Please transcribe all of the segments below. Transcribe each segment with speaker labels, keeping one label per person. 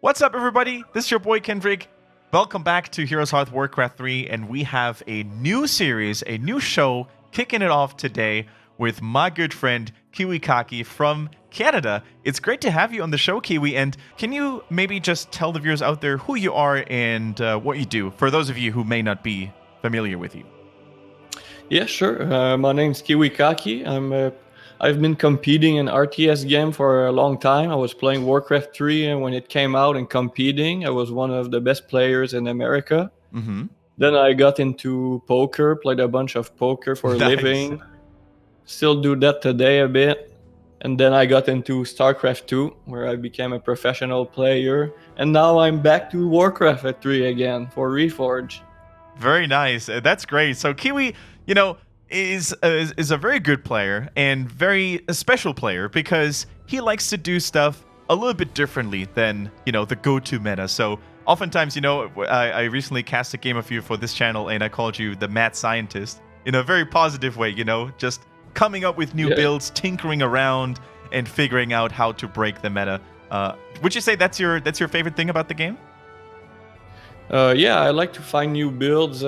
Speaker 1: What's up, everybody? This is your boy Kendric. Welcome back to Heroes Hearth Warcraft 3, and we have a new series, a new show, kicking it off today with my good friend KiWiKaKi from Canada. It's great to have you on the show, Kiwi, and can you maybe just tell the viewers out there who you are and what you do, for those of you who may not be familiar with you?
Speaker 2: Yeah, sure. My name's KiWiKaKi. I've been competing in RTS game for a long time. I was playing Warcraft 3 and when it came out and competing. I was one of the best players in America.
Speaker 1: Mm-hmm.
Speaker 2: Then I got into poker, played a bunch of poker for a
Speaker 1: Nice.
Speaker 2: living. Still do that today a bit. And then I got into StarCraft 2, where I became a professional player. And now I'm back to Warcraft 3 again for Reforged.
Speaker 1: Very nice. That's great. So Kiwi, is a very good player and very a special player because he likes to do stuff a little bit differently than, the go-to meta. So oftentimes, I recently cast a game of you for this channel and I called you the mad scientist in a very positive way, just coming up with new builds, tinkering around and figuring out how to break the meta. Would you say that's your favorite thing about the game?
Speaker 2: Yeah, I like to find new builds.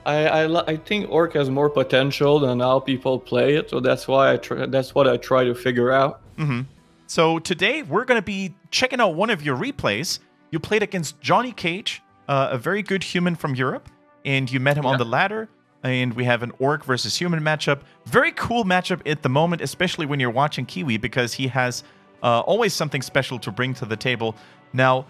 Speaker 2: I think Orc has more potential than how people play it, so that's why that's what I try to figure out.
Speaker 1: Mm-hmm. So today we're going to be checking out one of your replays. You played against Johnny Cage, a very good human from Europe, and you met him on the ladder. And we have an Orc versus human matchup. Very cool matchup at the moment, especially when you're watching Kiwi, because he has always something special to bring to the table. Now,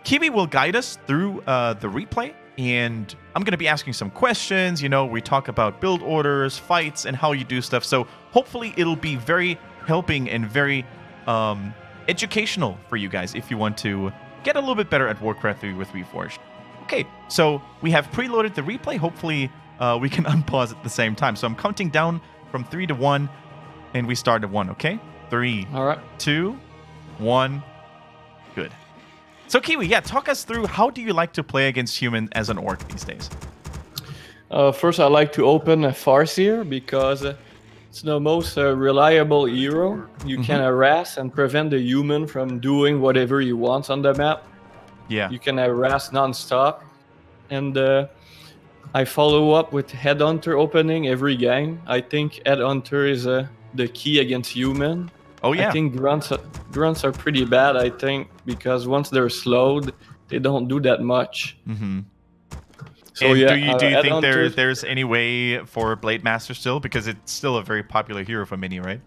Speaker 1: Kiwi will guide us through the replay. And I'm going to be asking some questions. We talk about build orders, fights, and how you do stuff. So hopefully it'll be very helping and very educational for you guys if you want to get a little bit better at Warcraft 3 with Reforged. Okay, so we have preloaded the replay. Hopefully we can unpause at the same time. So I'm counting down from 3 to 1, and we start at 1, okay? 3,
Speaker 2: All right.
Speaker 1: 2, 1, good. So Kiwi, talk us through how do you like to play against human as an Orc these days?
Speaker 2: First, I like to open a Farseer because it's the most reliable hero. You can harass and prevent the human from doing whatever he wants on the map.
Speaker 1: Yeah.
Speaker 2: You can harass non-stop. And I follow up with Headhunter opening every game. I think Headhunter is the key against human.
Speaker 1: Oh, yeah.
Speaker 2: I think grunts are pretty bad, I think, because once they're slowed, they don't do that much.
Speaker 1: Mm-hmm.
Speaker 2: So,
Speaker 1: and
Speaker 2: yeah,
Speaker 1: do you think there's any way for Blade Master still? Because it's still a very popular hero for many, right?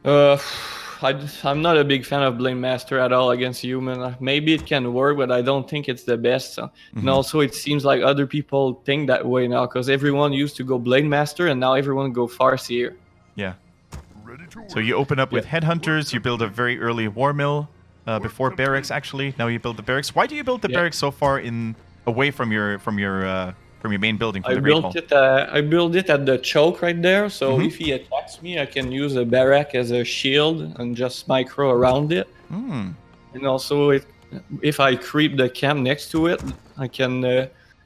Speaker 2: I'm not a big fan of Blade Master at all against human. Maybe it can work, but I don't think it's the best. And also, it seems like other people think that way now, because everyone used to go Blade Master, and now everyone go Farseer.
Speaker 1: Yeah. So you open up with Headhunters, you build a very early War Mill before Barracks, actually. Now you build the Barracks. Why do you build the Barracks so far away from your main building?
Speaker 2: I built it at the choke right there, so if he attacks me, I can use a barrack as a shield and just micro around it. And also, if I creep the camp next to it, I can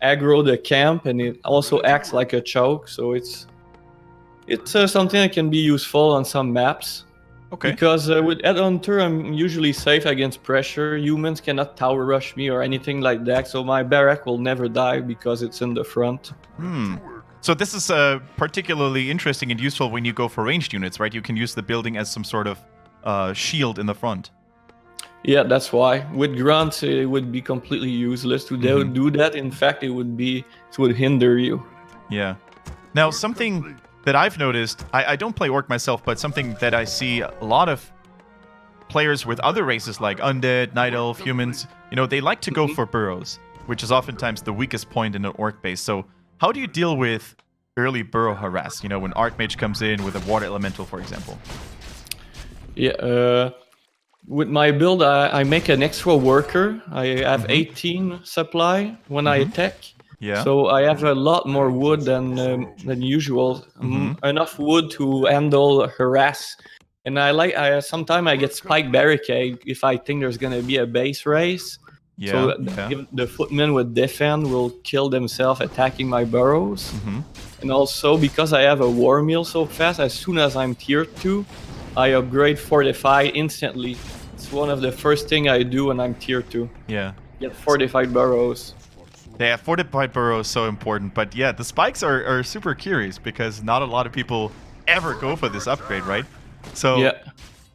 Speaker 2: aggro the camp, and it also acts like a choke, so it's something that can be useful on some maps.
Speaker 1: Okay.
Speaker 2: Because with Headhunter, I'm usually safe against pressure. Humans cannot tower rush me or anything like that, so my barrack will never die because it's in the front.
Speaker 1: So this is particularly interesting and useful when you go for ranged units, right? You can use the building as some sort of shield in the front. Yeah,
Speaker 2: that's why. With grunts, it would be completely useless to do that. In fact, it would hinder you.
Speaker 1: Yeah. Now, something that I've noticed, I don't play Orc myself, but something that I see a lot of players with other races like Undead, Night Elf, humans, they like to go for burrows, which is oftentimes the weakest point in an Orc base. So how do you deal with early burrow harass, when Archmage comes in with a Water Elemental, for example?
Speaker 2: Yeah, with my build, I make an extra worker. I have 18 supply when I attack.
Speaker 1: Yeah.
Speaker 2: So I have a lot more wood than usual. Enough wood to handle harass. And sometimes I get spike barricade if I think there's gonna be a base race. So the footmen with defend will kill themselves attacking my burrows. And also because I have a war meal so fast, as soon as I'm tier 2, I upgrade fortify instantly. It's one of the first thing I do when I'm tier 2.
Speaker 1: Yeah.
Speaker 2: Get fortified burrows.
Speaker 1: Yeah, fortified burrow is so important. But yeah, the spikes are super curious because not a lot of people ever go for this upgrade, right? So
Speaker 2: Yeah.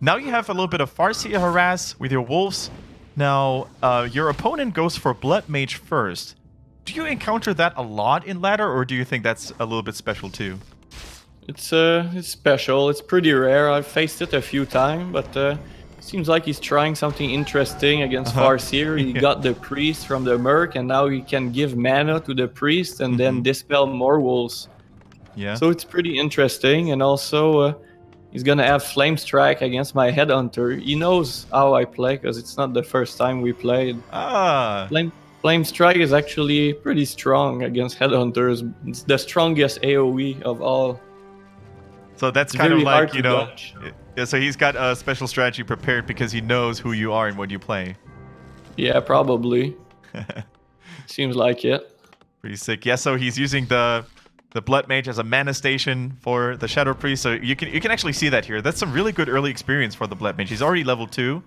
Speaker 1: now you have a little bit of Farseer harass with your wolves. Now, your opponent goes for Blood Mage first. Do you encounter that a lot in ladder, or do you think that's a little bit special too?
Speaker 2: It's special. It's pretty rare. I've faced it a few times, but seems like he's trying something interesting against Farseer. He got the priest from the Merc, and now he can give mana to the priest and then dispel more wolves.
Speaker 1: Yeah.
Speaker 2: So it's pretty interesting, and also he's gonna have Flame Strike against my Headhunter. He knows how I play because it's not the first time we played.
Speaker 1: Ah.
Speaker 2: Flame Strike is actually pretty strong against Headhunters. It's the strongest AoE of all.
Speaker 1: So that's
Speaker 2: It's
Speaker 1: kind of
Speaker 2: very hard
Speaker 1: like,
Speaker 2: to
Speaker 1: you know,
Speaker 2: dodge.
Speaker 1: yeah, so he's got a special strategy prepared because he knows who you are and what you play.
Speaker 2: Yeah, probably. Seems like it.
Speaker 1: Pretty sick. Yeah, so he's using the Blood Mage as a mana station for the Shadow Priest. So you can actually see that here. That's some really good early experience for the Blood Mage. He's already level 2.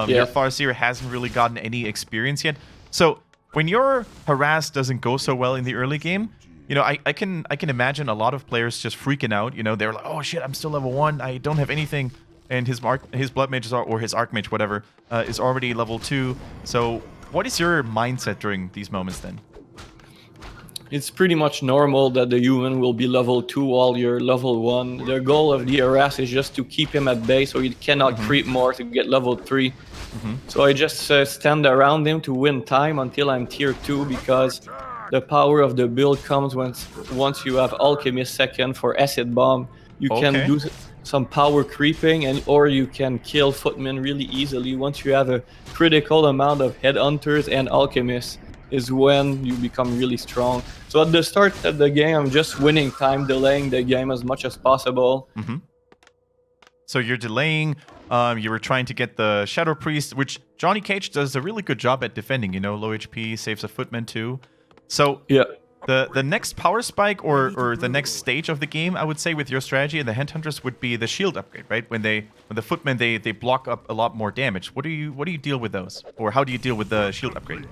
Speaker 1: Your Farseer hasn't really gotten any experience yet. So when your harass doesn't go so well in the early game, you know, I can imagine a lot of players just freaking out. You know, they're like, oh shit, I'm still level 1. I don't have anything. And his Blood Mage or his Archmage, whatever, is already level 2. So what is your mindset during these moments then?
Speaker 2: It's pretty much normal that the human will be level 2 while you're level 1. The goal of the harass is just to keep him at bay so he cannot creep more to get level 3. So I just stand around him to win time until I'm tier 2 because the power of the build comes once you have Alchemist second for Acid Bomb. You can do some power creeping or you can kill Footmen really easily. Once you have a critical amount of Headhunters and Alchemists is when you become really strong. So at the start of the game, I'm just winning time, delaying the game as much as possible.
Speaker 1: So you're delaying, you were trying to get the Shadow Priest, which Johnny Cage does a really good job at defending, you know, low HP, saves a Footman too. So
Speaker 2: yeah,
Speaker 1: the next power spike or the next stage of the game, I would say, with your strategy and the Headhunters would be the shield upgrade, right? When the Footmen they block up a lot more damage. What do you deal with those, or how do you deal with the shield upgrade?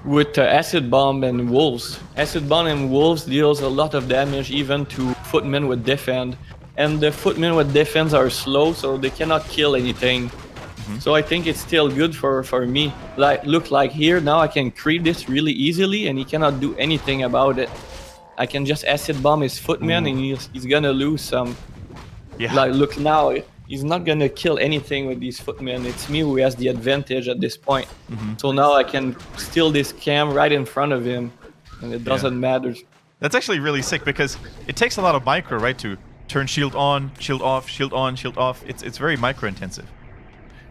Speaker 2: With Acid Bomb and Wolves. Acid Bomb and Wolves deals a lot of damage even to Footmen with Defend. And the Footmen with Defense are slow, so they cannot kill anything. So I think it's still good for me. Look like here, now I can creep this really easily and he cannot do anything about it. I can just Acid Bomb his Footman and he's gonna lose some.
Speaker 1: Yeah.
Speaker 2: Like, look now, he's not gonna kill anything with these Footmen. It's me who has the advantage at this point. So now I can steal this cam right in front of him and it doesn't matter.
Speaker 1: That's actually really sick because it takes a lot of micro, right, to turn shield on, shield off, shield on, shield off. It's very micro intensive.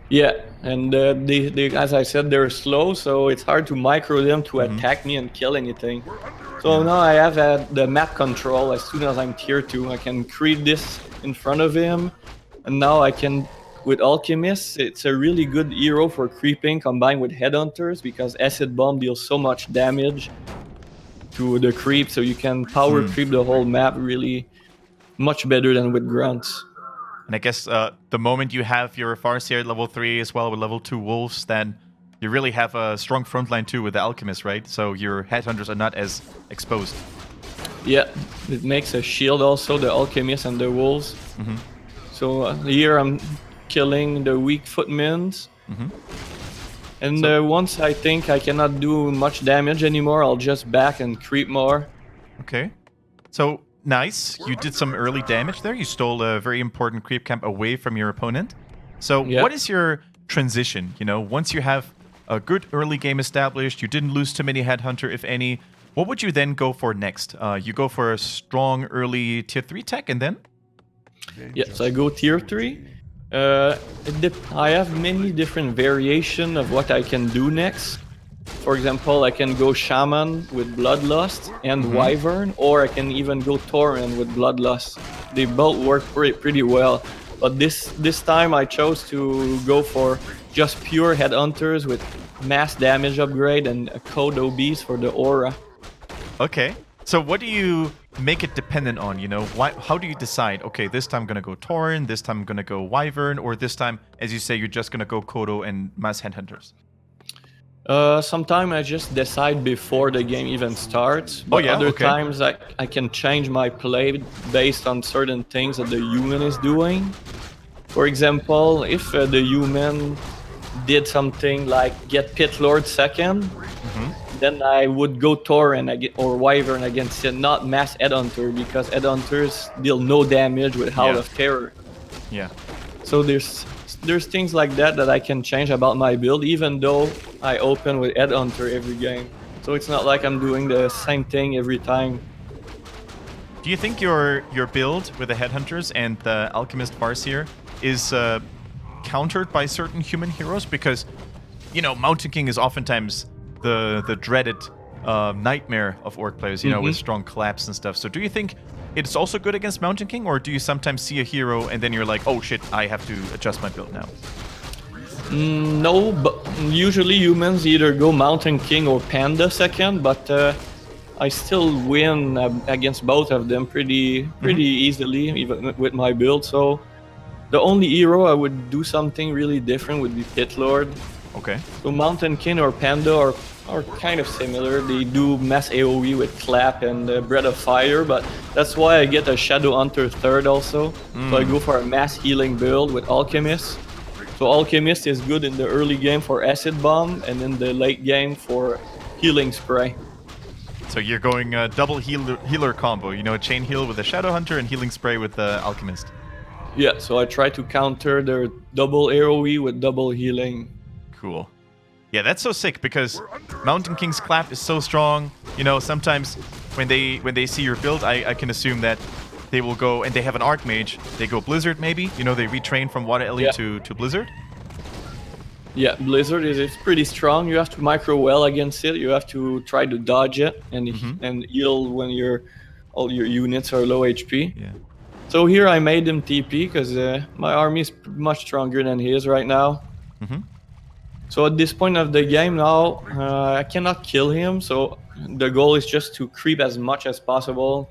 Speaker 2: Yeah, and they, as I said, they're slow, so it's hard to micro them to attack me and kill anything. So now I have the map control as soon as I'm tier 2. I can create this in front of him, and now I can, with Alchemist, it's a really good hero for creeping combined with Headhunters because Acid Bomb deals so much damage to the creep, so you can power creep the whole map really much better than with Grunts.
Speaker 1: And I guess the moment you have your Farseer at level 3 as well with level 2 Wolves, then you really have a strong frontline too with the Alchemist, right? So your Headhunters are not as exposed.
Speaker 2: Yeah, it makes a shield also, the Alchemist and the Wolves. So here I'm killing the weak Footmans. And once I think I cannot do much damage anymore, I'll just back and creep more.
Speaker 1: Okay. So nice. You did some early damage there. You stole a very important creep camp away from your opponent. So what is your transition? You know, once you have a good early game established, you didn't lose too many Headhunter, if any, what would you then go for next? You go for a strong early tier 3 tech and then?
Speaker 2: Yes, I go tier 3. I have many different variations of what I can do next. For example, I can go Shaman with Bloodlust and Wyvern, or I can even go Tauren with Bloodlust. They both work pretty well. But this time I chose to go for just pure Headhunters with mass damage upgrade and a Code Obese for the aura.
Speaker 1: Okay. So what do you make it dependent on? You know, how do you decide? Okay, this time I'm gonna go Tauren, this time I'm gonna go Wyvern, or this time, as you say, you're just gonna go Kodo and Mass Headhunters.
Speaker 2: Sometimes I just decide before the game even starts, but other times I can change my play based on certain things that the human is doing. For example, if the human did something like get Pit Lord second, then I would go Tauren or Wyvern against it, not Mass Headhunter, because Headhunters deal no damage with Howl of Terror.
Speaker 1: Yeah.
Speaker 2: So there's things like that I can change about my build, even though I open with Headhunter every game. So it's not like I'm doing the same thing every time.
Speaker 1: Do you think your build with the Headhunters and the Alchemist Farseer is countered by certain human heroes? Because, you know, Mountain King is oftentimes the dreaded nightmare of Orc players, you know, with strong collapse and stuff. So do you think it's also good against Mountain King, or do you sometimes see a hero and then you're like, oh shit, I have to adjust my build now?
Speaker 2: No, but usually humans either go Mountain King or Panda second, but I still win against both of them pretty easily, even with my build. So the only hero I would do something really different would be Pit Lord.
Speaker 1: Okay.
Speaker 2: So Mountain King or Panda are kind of similar. They do mass AoE with Clap and Breath of Fire, but that's why I get a Shadow Hunter third also. So I go for a mass healing build with Alchemist. So Alchemist is good in the early game for Acid Bomb, and in the late game for Healing Spray.
Speaker 1: So you're going double healer combo, you know, a Chain Heal with a Shadow Hunter and Healing Spray with the Alchemist.
Speaker 2: Yeah, so I try to counter their double AoE with double healing.
Speaker 1: Cool. Yeah, that's so sick, because Mountain King's Clap is so strong. You know, sometimes when they see your build, I can assume that they will go, and they have an Archmage, they go Blizzard maybe? You know, they retrain from Water Ellie to Blizzard?
Speaker 2: Yeah, Blizzard is pretty strong. You have to micro well against it. You have to try to dodge it and heal when all your units are low HP.
Speaker 1: Yeah.
Speaker 2: So here I made him TP because my army is much stronger than his right now. So at this point of the game now, I cannot kill him. So the goal is just to creep as much as possible,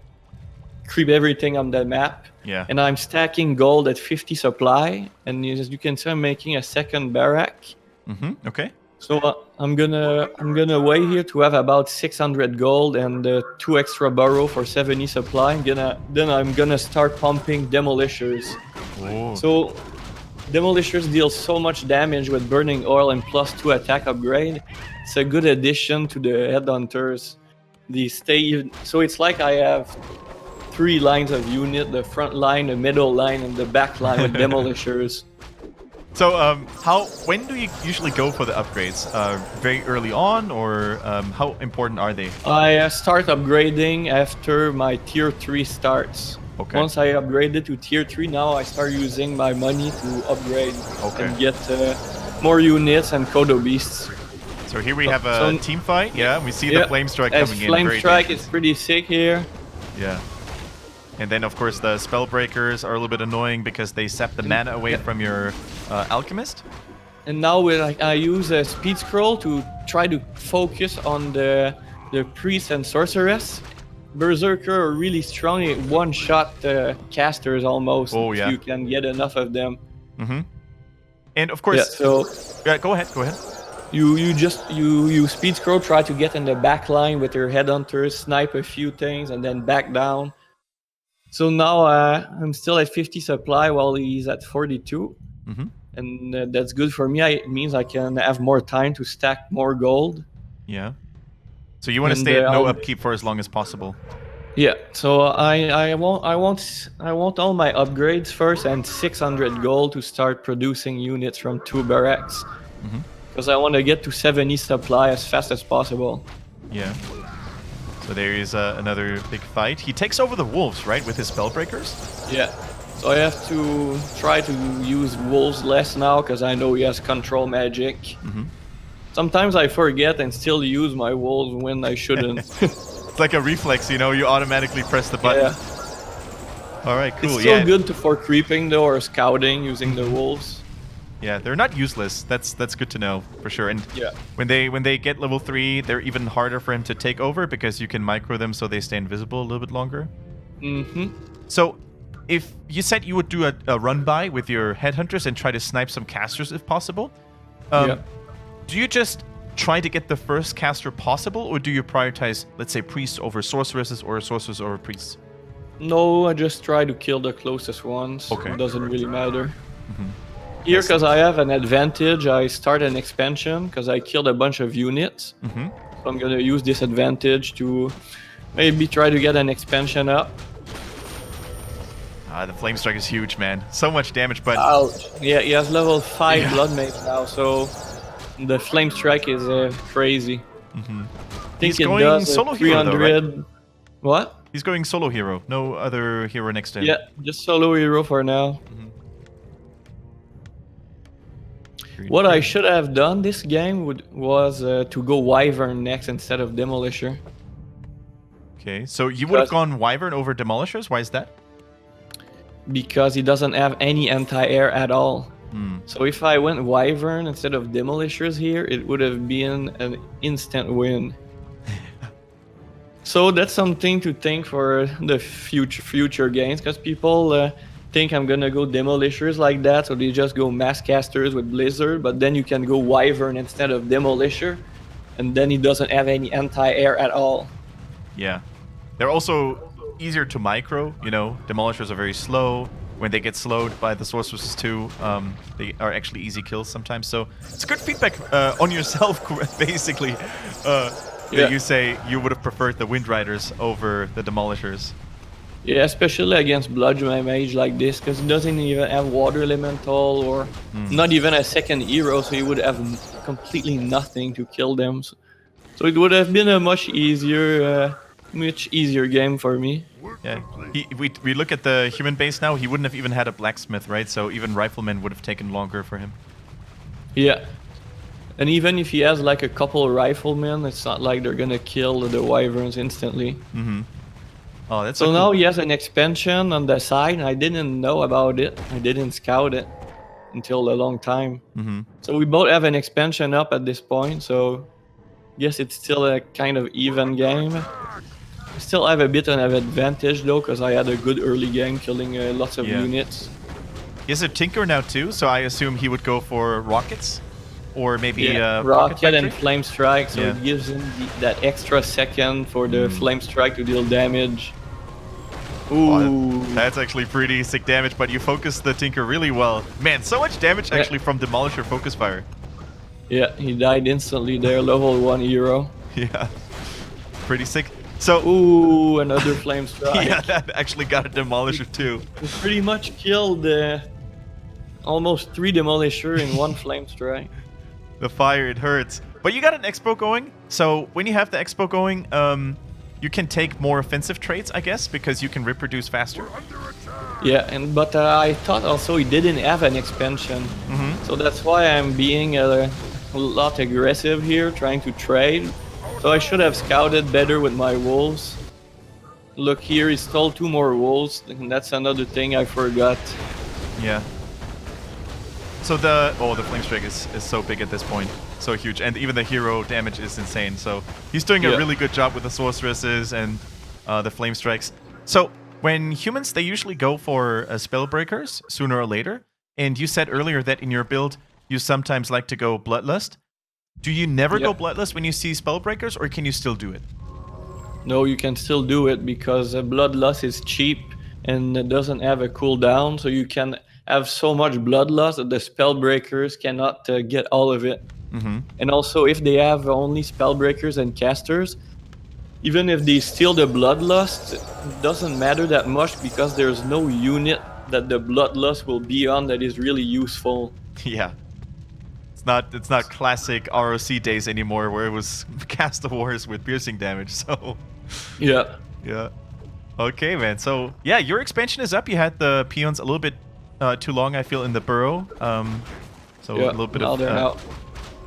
Speaker 2: creep everything on the map.
Speaker 1: Yeah.
Speaker 2: And I'm stacking gold at 50 supply, and as you can see, I'm making a second barrack.
Speaker 1: Okay.
Speaker 2: So I'm gonna wait here to have about 600 gold and 2 extra burrow for 70 supply. Then I'm gonna start pumping demolishers.
Speaker 1: Oh.
Speaker 2: So demolishers deal so much damage with burning oil and +2 attack upgrade. It's a good addition to the Headhunters. They stay so it's like I have 3 lines of unit: the front line, the middle line, and the back line with demolishers.
Speaker 1: So, when do you usually go for the upgrades? Very early on, or how important are they?
Speaker 2: I start upgrading after my tier 3 starts.
Speaker 1: Okay.
Speaker 2: Once I upgraded to tier 3, now I start using my money to upgrade and get more units and Kodo Beasts.
Speaker 1: So here we have a team fight. Yeah, we see the Flame Strike coming in.
Speaker 2: Flame Strike is pretty sick here.
Speaker 1: Yeah. And then, of course, the Spellbreakers are a little bit annoying because they sap the mana away from your Alchemist.
Speaker 2: And now I use a Speed Scroll to try to focus on the Priest and Sorceress. Berserker are really strong. It one-shot casters almost.
Speaker 1: Oh, yeah.
Speaker 2: If you can get enough of them.
Speaker 1: And, of course...
Speaker 2: Yeah,
Speaker 1: go ahead.
Speaker 2: You Speed Scroll, try to get in the back line with your Headhunters, snipe a few things, and then back down. So now I'm still at 50 supply while he's at 42. And that's good for me. It means I can have more time to stack more gold.
Speaker 1: Yeah. So you want to stay at no upkeep for as long as possible.
Speaker 2: Yeah. So I want all my upgrades first and 600 gold to start producing units from 2 barracks. Because I want to get to 70 supply as fast as possible.
Speaker 1: Yeah. So there is another big fight. He takes over the wolves, right, with his Spellbreakers?
Speaker 2: Yeah. So I have to try to use wolves less now because I know he has control magic. Sometimes I forget and still use my wolves when I shouldn't.
Speaker 1: It's like a reflex, you know, you automatically press the button.
Speaker 2: Yeah.
Speaker 1: All right, cool.
Speaker 2: It's still good for creeping though, or scouting using the wolves.
Speaker 1: Yeah, they're not useless. That's good to know for sure. And
Speaker 2: Yeah.
Speaker 1: when they get level 3, they're even harder for him to take over because you can micro them so they stay invisible a little bit longer.
Speaker 2: Mm-hmm.
Speaker 1: So, if you said you would do a run by with your headhunters and try to snipe some casters if possible, do you just try to get the first caster possible, or do you prioritize, let's say, priests over sorceresses or sorcerers over priests?
Speaker 2: No, I just try to kill the closest ones.
Speaker 1: Okay.
Speaker 2: It doesn't really matter. Here, because I have an advantage, I start an expansion because I killed a bunch of units. So I'm gonna use this advantage to maybe try to get an expansion up.
Speaker 1: The flame strike is huge, man. So much damage, but
Speaker 2: Ouch. Yeah, he has level 5 blood mage now, so the flame strike is crazy. I think
Speaker 1: He's
Speaker 2: it
Speaker 1: going
Speaker 2: does
Speaker 1: solo hero, though,
Speaker 2: 300.
Speaker 1: right?
Speaker 2: What?
Speaker 1: He's going solo hero. No other hero next to him.
Speaker 2: Yeah, just solo hero for now. What I should have done this game was to go Wyvern next instead of Demolisher.
Speaker 1: Okay, so you would have gone Wyvern over Demolishers? Why is that?
Speaker 2: Because he doesn't have any anti-air at all. So if I went Wyvern instead of Demolishers here, it would have been an instant win. So that's something to think for the future games, because people think I'm gonna go Demolishers like that, so they just go Mass Casters with Blizzard, but then you can go Wyvern instead of Demolisher, and then he doesn't have any anti-air at all.
Speaker 1: Yeah. They're also easier to micro, you know. Demolishers are very slow. When they get slowed by the sorceresses too, they are actually easy kills sometimes. So it's good feedback on yourself, basically. That you say you would have preferred the Wind Riders over the Demolishers.
Speaker 2: Yeah, especially against Blood Mage like this, because he doesn't even have Water Elemental or not even a second hero, so he would have completely nothing to kill them. So it would have been a much easier game for me.
Speaker 1: Yeah, we look at the human base now. He wouldn't have even had a blacksmith, right? So even riflemen would have taken longer for him.
Speaker 2: Yeah. And even if he has like a couple riflemen, it's not like they're gonna kill the wyverns instantly.
Speaker 1: Oh, that's
Speaker 2: so
Speaker 1: cool.
Speaker 2: now he has an expansion on the side. I didn't know about it. I didn't scout it until a long time. So we both have an expansion up at this point. So yes, it's still a kind of even game. I still have a bit of an advantage though, because I had a good early game killing lots of units.
Speaker 1: He has a Tinker now too, so I assume he would go for rockets. Or maybe
Speaker 2: rocket and flame strike, so it gives him that extra second for the flame strike to deal damage. Ooh,
Speaker 1: that's actually pretty sick damage, but you focus the Tinker really well. Man, so much damage actually from Demolisher Focus Fire.
Speaker 2: Yeah, he died instantly there, level 1 hero.
Speaker 1: Yeah, pretty sick. So,
Speaker 2: ooh, another flame strike.
Speaker 1: Yeah, that actually got a Demolisher too.
Speaker 2: He pretty much killed almost 3 Demolisher in one flame strike.
Speaker 1: The fire, it hurts. But you got an expo going, so when you have the expo going, you can take more offensive traits, I guess, because you can reproduce faster.
Speaker 2: Yeah, but I thought also he didn't have an expansion. So that's why I'm being a lot aggressive here, trying to trade. So I should have scouted better with my wolves. Look here, he stole 2 more wolves, and that's another thing I forgot.
Speaker 1: Yeah. So the flame strike is so big at this point, so huge, and even the hero damage is insane. So he's doing a really good job with the sorceresses and the flame strikes. So when humans, they usually go for spellbreakers sooner or later, and you said earlier that in your build you sometimes like to go bloodlust. Do you never go bloodlust when you see spellbreakers, or can you still do it?
Speaker 2: No, you can still do it because bloodlust is cheap and it doesn't have a cooldown, so you can have so much bloodlust that the spellbreakers cannot get all of it. And also, if they have only spellbreakers and casters, even if they steal the bloodlust, it doesn't matter that much because there's no unit that the bloodlust will be on that is really useful.
Speaker 1: Yeah. It's not classic ROC days anymore where it was cast of wars with piercing damage, so...
Speaker 2: Yeah.
Speaker 1: Yeah. Okay, man. So, yeah, your expansion is up. You had the peons a little bit too long, I feel, in the burrow. So a little bit of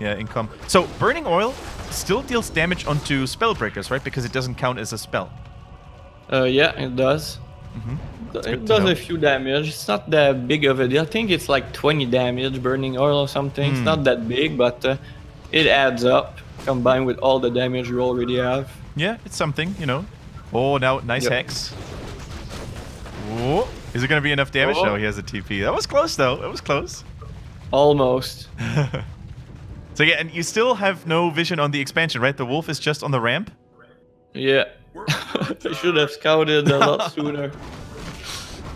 Speaker 1: income. So Burning Oil still deals damage onto Spellbreakers, right? Because it doesn't count as a spell.
Speaker 2: Yeah, it does. It does a few damage. It's not that big of a deal. I think it's like 20 damage, burning oil or something. It's not that big, but it adds up combined with all the damage you already have.
Speaker 1: Yeah, it's something, you know. Oh, now nice hex. Oh, is it going to be enough damage? No, he has a TP. That was close, though. That was close.
Speaker 2: Almost.
Speaker 1: So yeah, and you still have no vision on the expansion, right? The wolf is just on the ramp?
Speaker 2: Yeah. I should have scouted a lot sooner.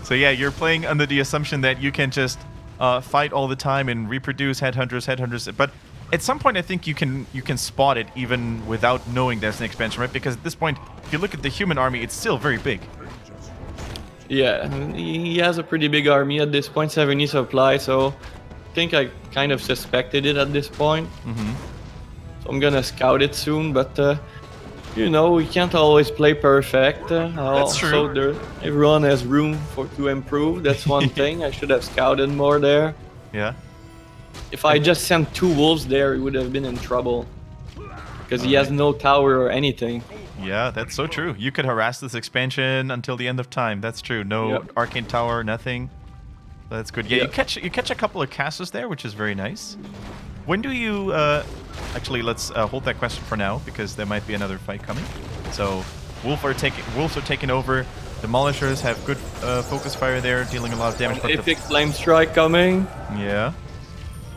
Speaker 1: So yeah, you're playing under the assumption that you can just fight all the time and reproduce headhunters. But at some point, I think you can spot it even without knowing there's an expansion, right? Because at this point, if you look at the human army, it's still very big.
Speaker 2: Yeah, he has a pretty big army at this point, 70 supply, so I think I kind of suspected it at this point. So I'm gonna scout it soon, but you know, we can't always play perfect.
Speaker 1: That's true.
Speaker 2: Everyone has room to improve. That's one thing. I should have scouted more there.
Speaker 1: Yeah.
Speaker 2: If I just sent 2 wolves there, he would have been in trouble. Because he has no tower or anything.
Speaker 1: Yeah, that's so true. You could harass this expansion until the end of time. That's true. No arcane tower, nothing. That's good. Yeah, you catch a couple of casters there, which is very nice. When do you... actually, let's hold that question for now, because there might be another fight coming. So, wolves are taking over. Demolishers have good focus fire there, dealing a lot of damage.
Speaker 2: Epic flame strike coming.
Speaker 1: Yeah.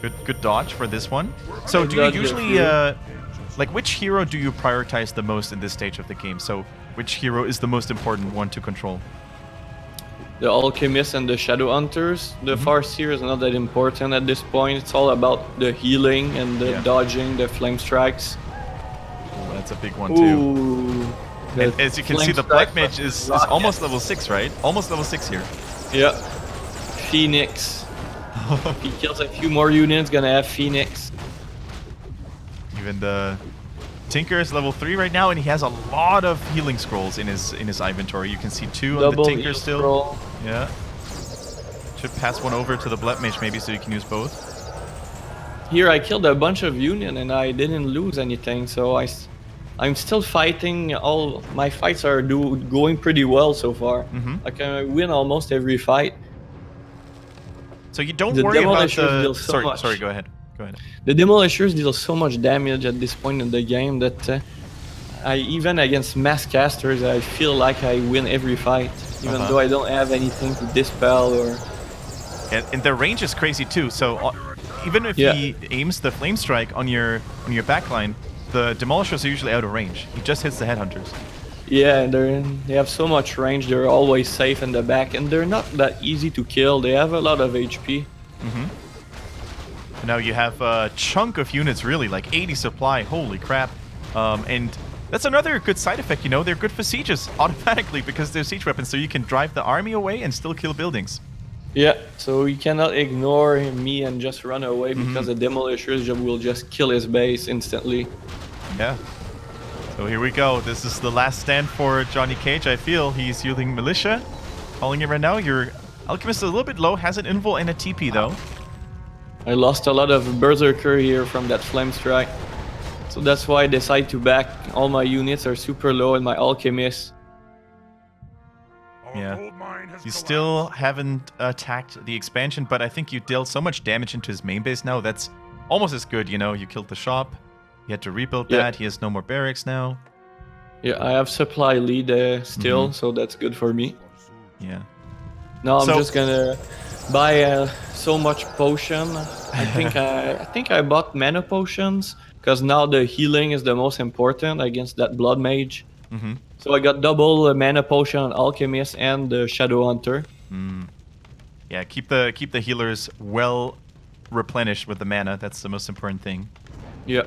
Speaker 1: Good dodge for this one. So, do you usually... like, which hero do you prioritize the most in this stage of the game? So, which hero is the most important one to control?
Speaker 2: The Alchemists and the Shadow Hunters. The Farseer is not that important at this point. It's all about the healing and the dodging, the flame strikes.
Speaker 1: Oh, that's a big one too. And as you can see, the Black Mage is almost level 6, right? Almost level 6 here.
Speaker 2: Yeah. Phoenix. If he kills a few more units, gonna have Phoenix.
Speaker 1: Even the Tinker is level 3 right now, and he has a lot of healing scrolls in his inventory. You can see 2 on the Tinker still.
Speaker 2: Scroll.
Speaker 1: Yeah. Should pass one over to the Blood Mage maybe, so you can use both.
Speaker 2: Here I killed a bunch of union and I didn't lose anything, so I'm still fighting. All my fights are going pretty well so far. I can win almost every fight.
Speaker 1: So you don't worry about the...
Speaker 2: Sorry,
Speaker 1: go ahead. Go ahead.
Speaker 2: The Demolishers deal so much damage at this point in the game that even against mass casters, I feel like I win every fight, even though I don't have anything to dispel or...
Speaker 1: And the range is crazy too, so even if he aims the Flame Strike on your backline, the Demolishers are usually out of range. He just hits the Headhunters. Yeah,
Speaker 2: and they have so much range, they're always safe in the back, and they're not that easy to kill. They have a lot of HP.
Speaker 1: Now you have a chunk of units, really, like 80 supply. Holy crap. And that's another good side effect, you know. They're good for sieges automatically because they're siege weapons, so you can drive the army away and still kill buildings.
Speaker 2: Yeah, so you cannot ignore me and just run away because the Demolishers will just kill his base instantly.
Speaker 1: Yeah. So here we go. This is the last stand for Johnny Cage. I feel he's using Militia. Calling it right now. Your Alchemist is a little bit low. Has an Invul and a TP, though.
Speaker 2: I lost a lot of Berserker here from that Flame Strike. So that's why I decided to back. All my units are super low and my Alchemist.
Speaker 1: Yeah. You still haven't attacked the expansion, but I think you dealt so much damage into his main base now. That's almost as good, you know. You killed the shop. You had to rebuild that. He has no more barracks now.
Speaker 2: Yeah, I have supply lead still, so that's good for me.
Speaker 1: Yeah.
Speaker 2: Now I'm just gonna buy so much potion. I think I bought mana potions because now the healing is the most important against that Blood Mage. So I got double mana potion on Alchemist and the Shadow Hunter.
Speaker 1: Yeah, keep the healers well replenished with the mana. That's the most important thing.
Speaker 2: Yeah.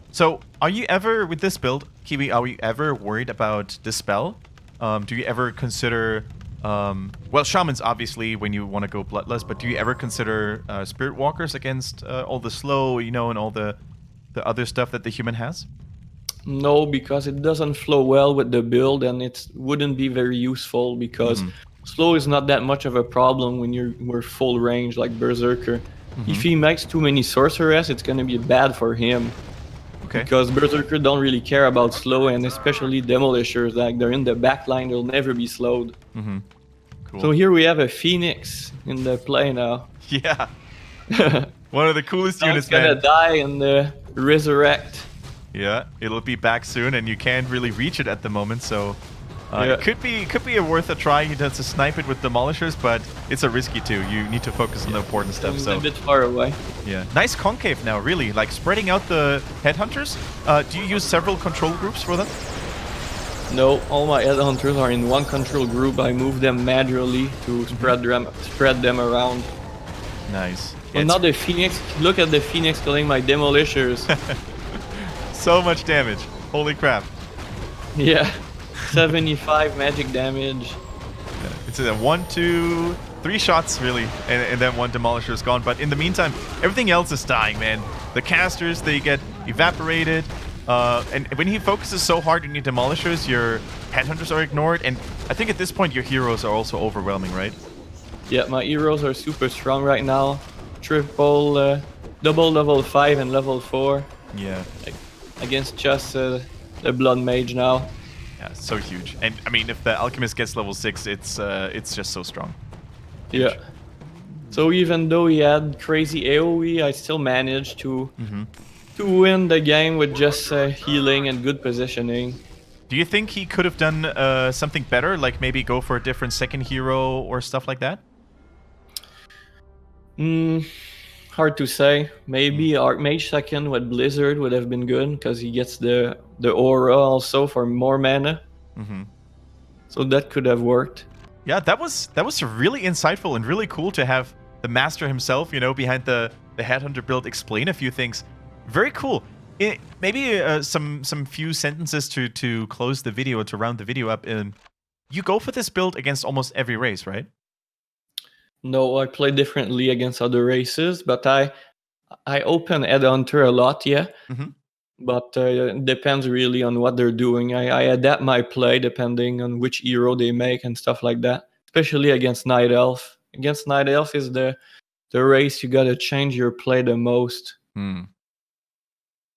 Speaker 1: So, are you ever, with this build, Kiwi, are you ever worried about Dispel? Do you ever consider... well, Shamans, obviously, when you want to go Bloodless, but do you ever consider Spirit Walkers against all the slow, you know, and all the other stuff that the human has?
Speaker 2: No, because it doesn't flow well with the build, and it wouldn't be very useful because slow is not that much of a problem when we're full range like Berserker. If he makes too many Sorceress, it's going to be bad for him.
Speaker 1: Okay.
Speaker 2: Because Berserker don't really care about slow, and especially Demolishers, like they're in the back line, they'll never be slowed.
Speaker 1: Cool.
Speaker 2: So here we have a Phoenix in the play now.
Speaker 1: Yeah. One of the coolest
Speaker 2: Now
Speaker 1: units,
Speaker 2: it's gonna
Speaker 1: man.
Speaker 2: die and resurrect.
Speaker 1: Yeah, it'll be back soon, and you can't really reach it at the moment, so
Speaker 2: Yeah.
Speaker 1: it could be worth a try. He does to snipe it with demolishers, but it's a risky too. You need to focus on the important stuff.
Speaker 2: It's
Speaker 1: So
Speaker 2: a bit far away.
Speaker 1: yeah, nice concave now, really, like spreading out the headhunters. Do you use several control groups for them?
Speaker 2: No, all my headhunters are in one control group. I move them manually to spread them around.
Speaker 1: Nice.
Speaker 2: Well,
Speaker 1: It's
Speaker 2: now the Phoenix. Look at the Phoenix killing my demolishers.
Speaker 1: so much damage. Holy crap.
Speaker 2: Yeah, 75 magic damage.
Speaker 1: It's a 1, 2, 3 shots really, and then one demolisher is gone. But in the meantime, everything else is dying, man. The casters, they get evaporated. And when he focuses so hard on your demolishers, your headhunters are ignored. And I think at this point, your heroes are also overwhelming, right?
Speaker 2: Yeah, my heroes are super strong right now. Double level 5 and level 4
Speaker 1: Yeah.
Speaker 2: against just the blood mage now.
Speaker 1: Yeah, so huge. And I mean, if the alchemist gets level 6, it's just so strong.
Speaker 2: Yeah. So even though he had crazy AoE, I still managed to win the game with just healing and good positioning.
Speaker 1: Do you think he could have done something better, like maybe go for a different second hero or stuff like that?
Speaker 2: Hard to say. Maybe Archmage second with Blizzard would have been good because he gets the aura also for more mana. So that could have worked.
Speaker 1: Yeah, that was really insightful and really cool to have the master himself, you know, behind the headhunter build explain a few things. Very cool. Maybe some few sentences to close the video, to round the video up. You go for this build against almost every race, right?
Speaker 2: No, I play differently against other races, but I open Headhunter a lot, yeah. But it depends really on what they're doing. I adapt my play depending on which hero they make and stuff like that. Especially against Night Elf. Against Night Elf is the race you gotta change your play the most.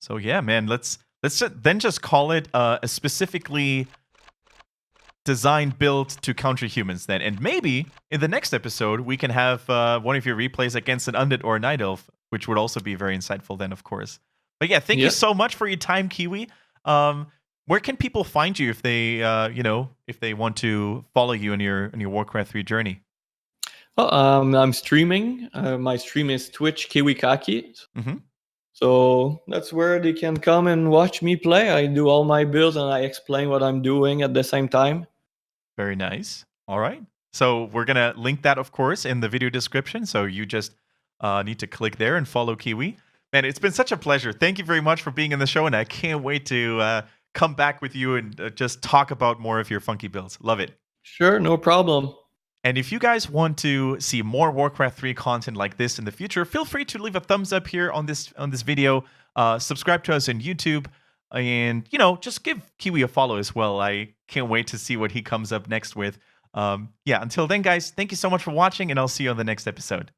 Speaker 1: So yeah, man, let's then just call it a specifically designed build to counter humans then. And maybe in the next episode we can have one of your replays against an undead or a night elf, which would also be very insightful then, of course. But yeah, thank you so much for your time, Kiwi. Where can people find you if they if they want to follow you in your Warcraft 3 journey?
Speaker 2: Well, I'm streaming. My stream is Twitch KiWiKaKi. So that's where they can come and watch me play. I do all my builds and I explain what I'm doing at the same time.
Speaker 1: Very nice. All right. So we're going to link that, of course, in the video description. So you just need to click there and follow Kiwi. Man, it's been such a pleasure. Thank you very much for being in the show. And I can't wait to come back with you and just talk about more of your funky builds. Love it.
Speaker 2: Sure, no problem.
Speaker 1: And if you guys want to see more Warcraft 3 content like this in the future, feel free to leave a thumbs up here on this video. Subscribe to us on YouTube. And, just give Kiwi a follow as well. I can't wait to see what he comes up next with. Until then, guys, thank you so much for watching, and I'll see you on the next episode.